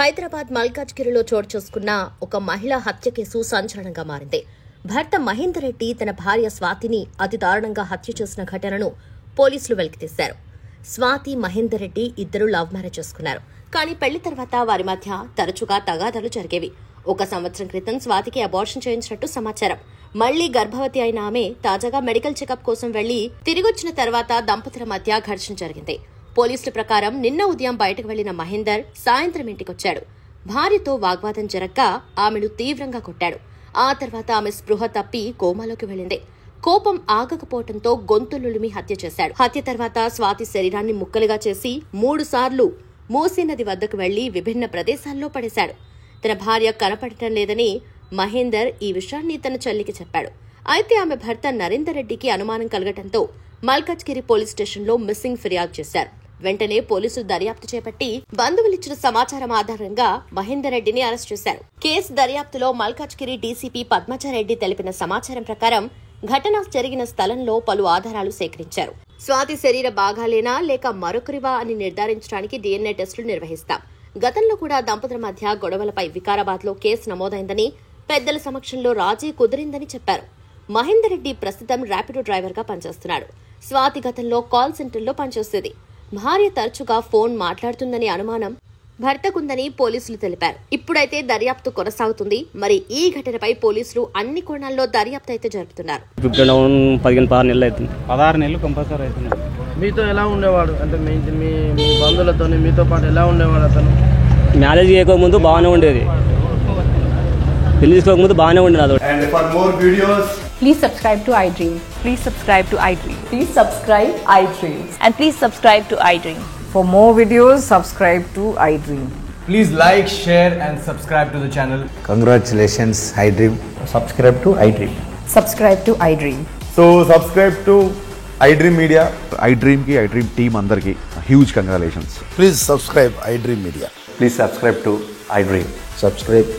హైదరాబాద్ మల్కాజ్గిరిలో చోటు చేసుకున్న ఒక మహిళా హత్య కేసు సంచలనంగా మారింది. భర్త మహేందర్ రెడ్డి తన భార్య స్వాతిని అతి దారుణంగా హత్య చేసిన ఘటనను పోలీసులు వెలికితీశారు. స్వాతి, మహేందర్ రెడ్డి ఇద్దరు లవ్ మ్యారేజ్ చేసుకున్నారు. కానీ పెళ్లి తర్వాత వారి మధ్య తరచుగా తగాదాలు జరిగేవి. 1 సంవత్సరం క్రితం స్వాతికి అబార్షన్ చేయించినట్టు సమాచారం. మళ్లీ గర్భవతి అయిన ఆమె తాజాగా మెడికల్ చెకప్ కోసం వెళ్లి తిరిగొచ్చిన తర్వాత దంపతుల మధ్య ఘర్షణ జరిగింది. పోలీసుల ప్రకారం నిన్న ఉదయం బయటకు వెళ్లిన మహేందర్ సాయంత్రం ఇంటికొచ్చాడు. భార్యతో వాగ్వాదం జరగ్గా ఆమెను తీవ్రంగా కొట్టాడు. ఆ తర్వాత ఆమె స్పృహ తప్పి కోమాలోకి వెళ్లింది. కోపం ఆగకపోవడంతో గొంతులులిమి హత్య చేశాడు. హత్య తర్వాత స్వాతి శరీరాన్ని ముక్కలుగా చేసి 3 సార్లు మూసీ నది వద్దకు వెళ్లి విభిన్న ప్రదేశాల్లో పడేశాడు. తన భార్య కనపడటం లేదని మహేందర్ ఈ విషయాన్ని తన చెల్లికి చెప్పాడు. అయితే ఆమె భర్త నరేందర్ రెడ్డికి అనుమానం కలగటంతో మల్కాజ్గిరి పోలీస్ స్టేషన్లో మిస్సింగ్ ఫిర్యాదు చేశారు. వెంటనే పోలీసులు దర్యాప్తు చేపట్టి బంధువులిచ్చిన సమాచారం ఆధారంగా మహేందర్ రెడ్డిని అరెస్ట్ చేశారు. కేసు దర్యాప్తులో మల్కాజ్గిరి డీసీపీ పద్మచారెడ్డి తెలిపిన సమాచారం ప్రకారం ఘటన జరిగిన స్థలంలో పలు ఆధారాలు సేకరించారు. స్వాతి శరీర భాగాలేనా లేక మరొకరివా అని నిర్ధారించడానికి DNA టెస్టులు నిర్వహిస్తాం. గతంలో కూడా దంపతుల మధ్య గొడవలపై వికారాబాద్ లో కేసు నమోదైందని, పెద్దల సమక్షంలో రాజీ కుదిరిందని చెప్పారు. మహేందర్ రెడ్డి ప్రస్తుతం ర్యాపిడో డ్రైవర్ గా పనిచేస్తున్నాడు. స్వాతి గతంలో కాల్ సెంటర్లో పనిచేసేది. భార్య తరచుగా ఫోన్ మాట్లాడుతుందనే అనుమానం భర్తకుందని పోలీసులు తెలిపారు. ఇప్పుడైతే దర్యాప్తు కొనసాగుతుంది. మరి ఈ ఘటనపై పోలీసులు అన్ని కోణాల్లో దర్యాప్తు అయితే జరుపుతున్నారు. 16 నెలలు అవుతుంది. 16 నెలలు కంపల్సరీ అవుతుంది. మీతో ఎలా ఉండేవాడు? అంటే మీ బంధువులతో మీతో పాటు ఎలా ఉండేవాడు అతను? మ్యారేజ్ చేయకముందు బాగానే ఉండేది, పెళ్లి చేసుకోకముందు బాగానే ఉండేది. And for more videos, please subscribe to iDream. Please subscribe to iDream. Please subscribe iDream. And please subscribe to iDream. For more videos, subscribe to iDream. please like, share and subscribe to the channel. Congratulations, iDream. Subscribe to iDream. Subscribe to iDream. So subscribe to iDream Media. iDream team andarki huge congratulations. Please subscribe iDream Media. Please subscribe to iDream. Subscribe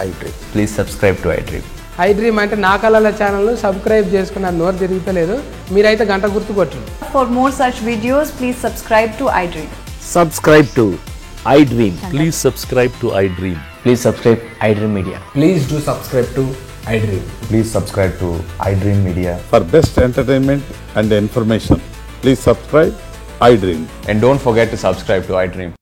iDream. Please subscribe to iDream. iDream అంటే నా కళల ఛానల్ను subscribe చేసుకున్న నోరు తిరుగుతలేదు. మీరైతే గంట గుర్తు కొట్టండి. For more such videos, please subscribe to iDream. Subscribe to iDream. Please subscribe to iDream. Please subscribe iDream Media. Please do subscribe to iDream. Please subscribe to iDream Media. For best entertainment and information, please subscribe iDream. And don't forget to subscribe to iDream.